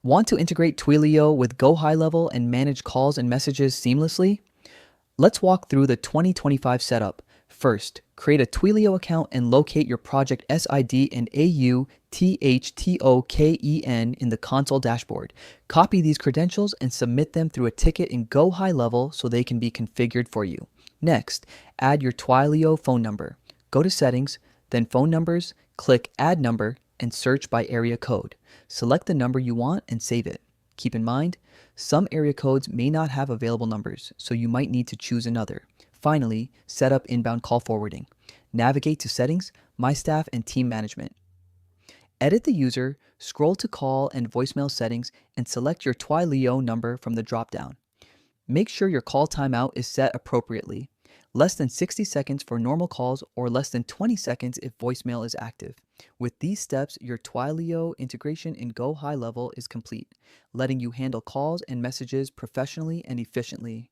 Want to integrate Twilio with GoHighLevel and manage calls and messages seamlessly? Let's walk through the 2025 setup. First, create a Twilio account and locate your project SID and AUTHTOKEN in the console dashboard. Copy these credentials and submit them through a ticket in GoHighLevel so they can be configured for you. Next, add your Twilio phone number. Go to Settings, then Phone Numbers, click Add Number, and search by area code. Select the number you want and save it. Keep in mind, some area codes may not have available numbers, so you might need to choose another. Finally, set up inbound call forwarding. Navigate to Settings, My Staff, and Team Management. Edit the user, scroll to call and voicemail settings, and select your Twilio number from the dropdown. Make sure your call timeout is set appropriately. Less than 60 seconds for normal calls or less than 20 seconds if voicemail is active. With these steps, your Twilio integration in GoHighLevel is complete, letting you handle calls and messages professionally and efficiently.